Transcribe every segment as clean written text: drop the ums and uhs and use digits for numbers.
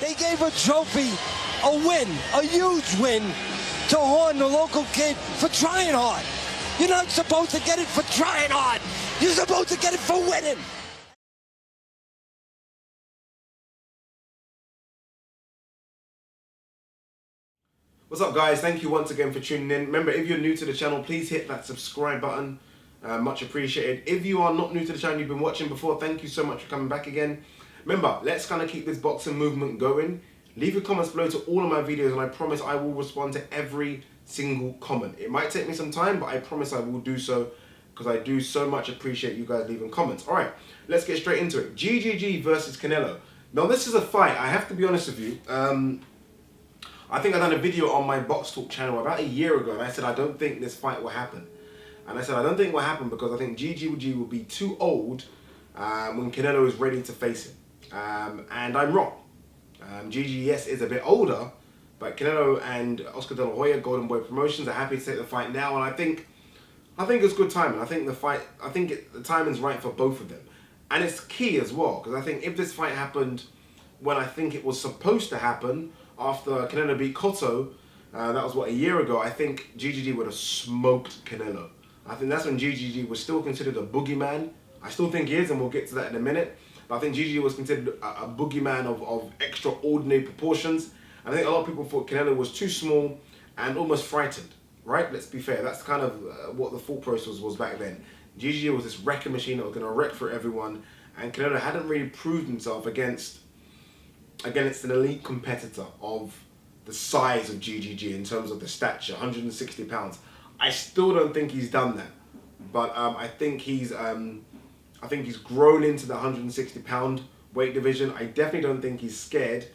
They gave a trophy, a win, a huge win, to Horn, the local kid, for trying hard. You're not supposed to get it for trying hard. You're supposed to get it for winning. What's up, guys? Thank you once again for tuning in. Remember, if you're new to the channel, please hit that subscribe button. Much appreciated. If you are not new to the channel, you've been watching before, thank you so much for coming back again. Remember, let's kind of keep this boxing movement going. Leave your comments below to all of my videos, and I promise I will respond to every single comment. It might take me some time, but I promise I will do so, because I do so much appreciate you guys leaving comments. All right, let's get straight into it. GGG versus Canelo. Now, this is a fight, I have to be honest with you. I think I done a video on my Box Talk channel about a year ago, and I said I don't think this fight will happen. And I said I don't think it will happen because I think GGG will be too old when Canelo is ready to face him. And I'm wrong. GG, yes, is a bit older, but Canelo and Oscar De La Hoya, Golden Boy Promotions, are happy to take the fight now, and I think it's good timing. I think the timing's right for both of them, and it's key as well, because I think if this fight happened when I think it was supposed to happen, after Canelo beat Cotto, that was what, a year ago, I think GGG would have smoked Canelo. I think that's when GGG was still considered a boogeyman. I still think he is, and we'll get to that in a minute. But I think GGG was considered a boogeyman of extraordinary proportions. And I think a lot of people thought Canelo was too small and almost frightened, right? Let's be fair. That's kind of what the thought process was back then. GGG was this wrecking machine that was going to wreck for everyone. And Canelo hadn't really proved himself against an elite competitor of the size of GGG in terms of the stature, 160 pounds. I still don't think he's done that. But I think he's grown into the 160 pound weight division. I definitely don't think he's scared.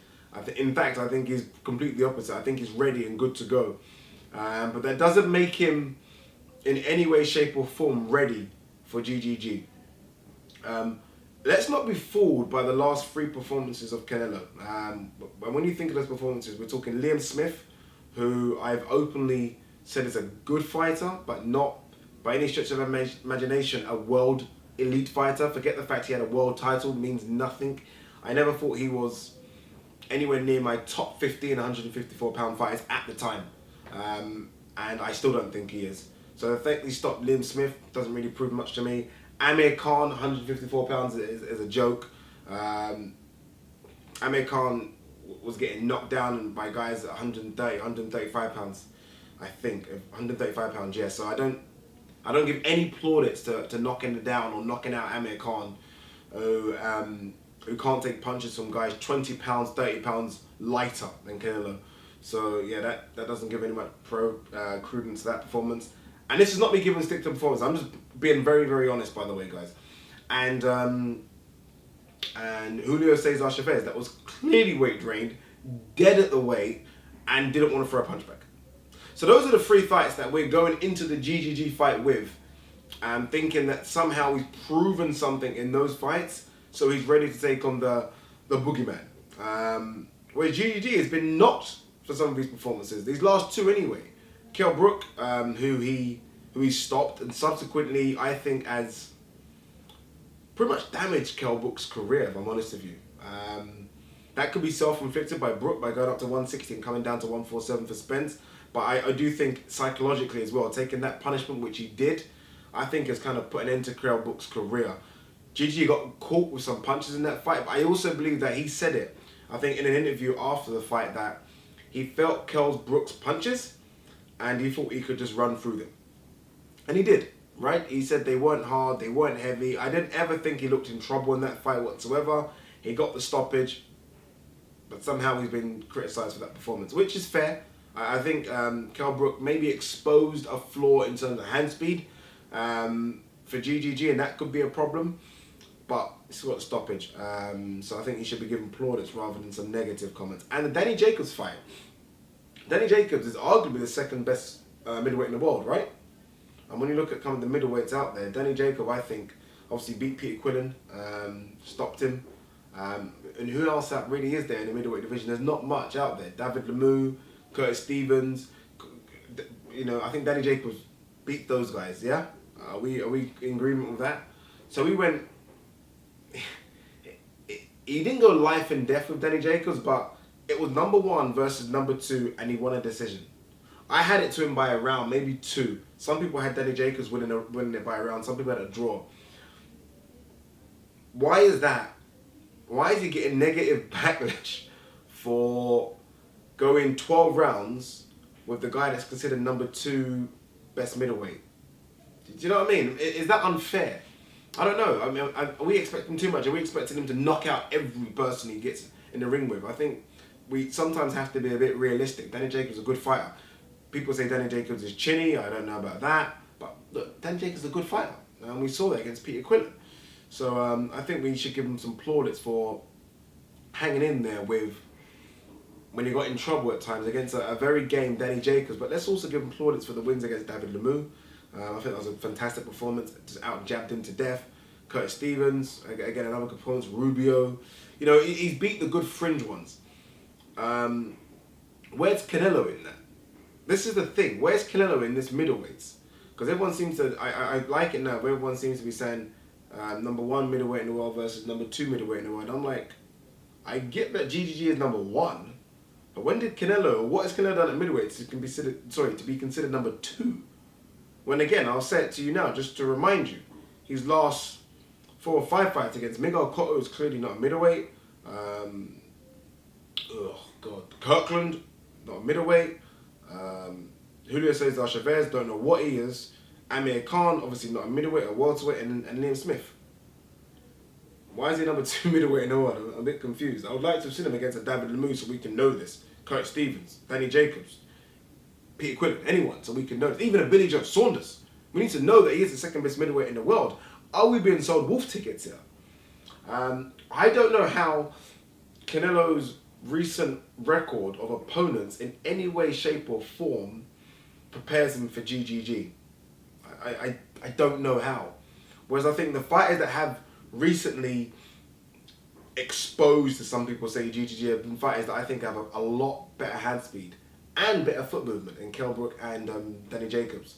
In fact, I think he's completely opposite. I think he's ready and good to go. But that doesn't make him in any way, shape or form ready for GGG. Let's not be fooled by the last 3 performances of Canelo. When you think of those performances, we're talking Liam Smith, who I've openly said is a good fighter, but not by any stretch of imagination a world elite fighter. Forget the fact he had a world title, means nothing. I never thought he was anywhere near my top 15 154 pound fighters at the time. And I still don't think he is. So the fact he stopped Liam Smith doesn't really prove much to me. Amir Khan, 154 pounds is a joke. Amir Khan was getting knocked down by guys at 130, 135 pounds. I think 135 pounds. Yeah. So I don't give any plaudits to knocking it down or knocking out Amir Khan, who can't take punches from guys 20 pounds, 30 pounds lighter than Canelo. So yeah, that doesn't give any much credence to that performance. And this is not me giving stick to performance. I'm just being very, very honest, by the way, guys. And Julio Cesar Chavez, that was clearly weight drained, dead at the weight, and didn't want to throw a punch back. So those are the 3 fights that we're going into the GGG fight with, thinking that somehow he's proven something in those fights, so he's ready to take on the boogeyman. Whereas GGG has been knocked for some of his performances. These last 2 anyway. Kell Brooke, who he stopped, and subsequently I think has pretty much damaged Kell Brooke's career, if I'm honest with you. That could be self-inflicted by Brooke by going up to 160 and coming down to 147 for Spence. But I do think psychologically as well, taking that punishment, which he did, I think has kind of put an end to Kell Brooke's career. GG got caught with some punches in that fight, but I also believe that he said it, I think in an interview after the fight, that he felt Kell Brooke's punches and he thought he could just run through them. And he did, right? He said they weren't hard, they weren't heavy. I didn't ever think he looked in trouble in that fight whatsoever. He got the stoppage, but somehow he's been criticised for that performance, which is fair. I think Kell Brooke maybe exposed a flaw in terms of hand speed for GGG, and that could be a problem. But he's got a stoppage, so I think he should be given plaudits rather than some negative comments. And the Danny Jacobs fight. Danny Jacobs is arguably the 2nd best middleweight in the world, right? And when you look at kind of the middleweights out there, Danny Jacobs, I think, obviously beat Peter Quillen, stopped him. And who else that really is there in the middleweight division? There's not much out there. David Lemieux, Curtis Stevens, you know, I think Danny Jacobs beat those guys, yeah? Are we in agreement with that? So we went, he didn't go life and death with Danny Jacobs, but it was number 1 versus number 2, and he won a decision. I had it to him by a round, maybe 2. Some people had Danny Jacobs winning it by a round. Some people had a draw. Why is that? Why is he getting negative backlash for going 12 rounds with the guy that's considered number 2 best middleweight? Do you know what I mean? Is that unfair? I don't know. I mean, are we expecting too much? Are we expecting him to knock out every person he gets in the ring with? I think we sometimes have to be a bit realistic. Danny Jacobs is a good fighter. People say Danny Jacobs is chinny. I don't know about that. But look, Danny Jacobs is a good fighter. And we saw that against Peter Quillen. So I think we should give him some plaudits for hanging in there with when he got in trouble at times against a very game Danny Jacobs. But let's also give him plaudits for the wins against David Lemieux. I think that was a fantastic performance. Just out-jabbed him to death. Curtis Stevens, again, another good performance. Rubio. You know, he's beat the good fringe ones. Where's Canelo in that? This is the thing. Where's Canelo in this middleweights? Because everyone seems to... I like it now, but everyone seems to be saying number 1 middleweight in the world versus number 2 middleweight in the world. I'm like, I get that GGG is number 1, but when did Canelo... What has Canelo done at middleweight to be considered number 2? When again, I'll say it to you now, just to remind you, his last 4 or 5 fights against Miguel Cotto is clearly not a middleweight. Kirkland, not a middleweight. Julio Cesar Chavez, don't know what he is. Amir Khan, obviously not a middleweight, a welterweight, and Liam Smith. Why is he number 2 middleweight in the world? I'm a bit confused. I would like to have seen him against a David Lemieux so we can know this. Curtis Stevens, Danny Jacobs, Peter Quillen, anyone, so we can know this. Even a Billy Joe Saunders. We need to know that he is the 2nd best middleweight in the world. Are we being sold wolf tickets here? I don't know how Canelo's recent record of opponents in any way, shape or form prepares him for GGG. I don't know how. Whereas I think the fighters that have recently exposed, to some people say, GGG have been fighters that I think have a lot better hand speed and better foot movement in Kell Brook and Danny Jacobs.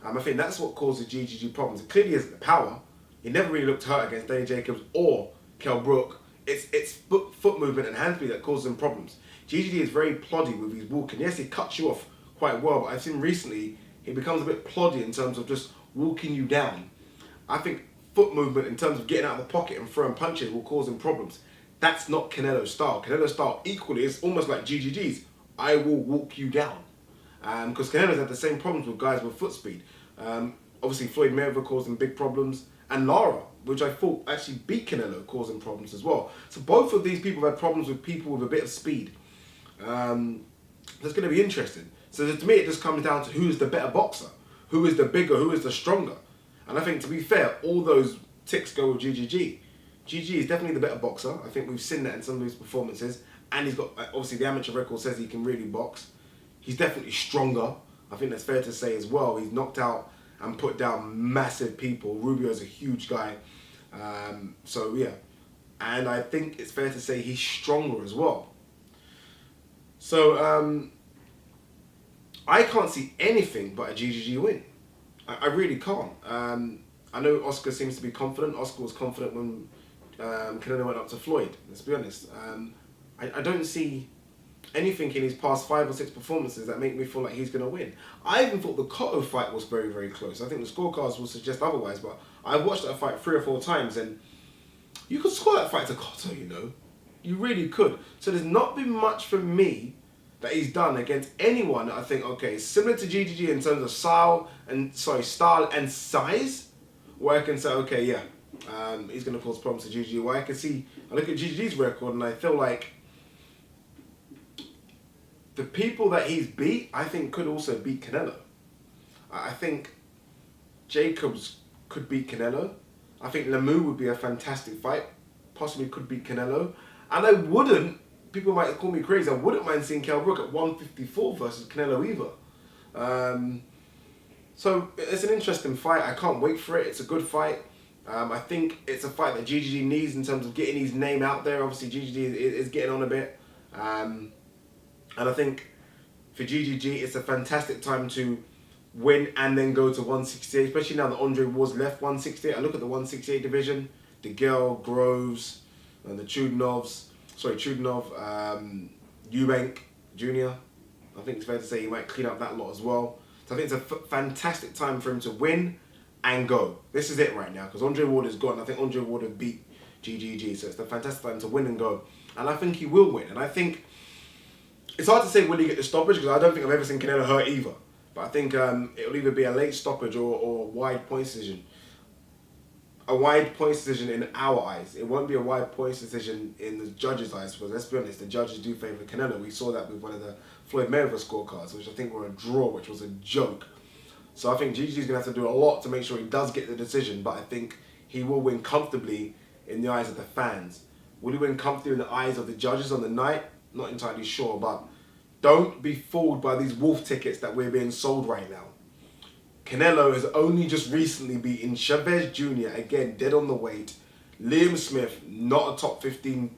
I think that's what causes GGG problems. It clearly isn't the power. He never really looked hurt against Danny Jacobs or Kell Brook. It's foot movement and hand speed that causes him problems. GGG is very ploddy with his walking. Yes, he cuts you off quite well, but I've seen recently he becomes a bit ploddy in terms of just walking you down. I think foot movement in terms of getting out of the pocket and throwing punches will cause him problems. That's not Canelo's style. Canelo's style equally is almost like GGG's. I will walk you down. Because Canelo's had the same problems with guys with foot speed. Obviously Floyd Mayweather caused him big problems, and Lara, which I thought actually beat Canelo, caused him problems as well. So both of these people have had problems with people with a bit of speed. That's going to be interesting. So to me, it just comes down to who is the better boxer, who is the bigger, who is the stronger. And I think, to be fair, all those ticks go with GGG. GG is definitely the better boxer. I think we've seen that in some of his performances. And he's got, obviously, the amateur record says he can really box. He's definitely stronger. I think that's fair to say as well. He's knocked out and put down massive people. Rubio's a huge guy. So, yeah. And I think it's fair to say he's stronger as well. So, I can't see anything but a GGG win. I really can't. I know Oscar seems to be confident. Oscar was confident when Canelo went up to Floyd, let's be honest. I don't see anything in his past 5 or 6 performances that make me feel like he's going to win. I even thought the Cotto fight was very, very close. I think the scorecards will suggest otherwise, but I watched that fight 3 or 4 times, and you could score that fight to Cotto, you know. You really could. So there's not been much for me that he's done against anyone that I think, okay, similar to GGG in terms of style and size, where I can say, okay, yeah, he's going to cause problems to GGG. Where I can see, I look at GGG's record and I feel like the people that he's beat, I think could also beat Canelo. I think Jacobs could beat Canelo. I think Lemieux would be a fantastic fight, possibly could beat Canelo. And I wouldn't, people might call me crazy, I wouldn't mind seeing Kell Brook at 154 versus Canelo either. So it's an interesting fight. I can't wait for it. It's a good fight. I think it's a fight that GGG needs in terms of getting his name out there. Obviously, GGG is getting on a bit. And I think for GGG, it's a fantastic time to win and then go to 168, especially now that Andre Ward's left 168. I look at the 168 division, DeGale, Groves, and the Chudinov, Eubank Jr. I think it's fair to say he might clean up that lot as well. So I think it's a fantastic time for him to win and go. This is it right now, because Andre Ward is gone. I think Andre Ward have beat GGG, so it's the fantastic time to win and go. And I think he will win. And I think it's hard to say will he get the stoppage, because I don't think I've ever seen Canelo hurt either. But I think it'll either be a late stoppage or wide point decision. A wide point decision in our eyes. It won't be a wide point decision in the judges' eyes, because let's be honest, the judges do favour Canelo. We saw that with one of the Floyd Mayweather scorecards, which I think were a draw, which was a joke. So I think GG's going to have to do a lot to make sure he does get the decision, but I think he will win comfortably in the eyes of the fans. Will he win comfortably in the eyes of the judges on the night? Not entirely sure, but don't be fooled by these wolf tickets that we're being sold right now. Canelo has only just recently beaten Chavez Jr., again, dead on the weight. Liam Smith, not a top 15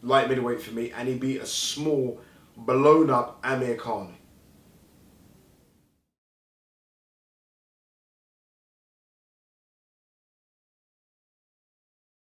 light middleweight for me, and he beat a small, blown up Amir Khan.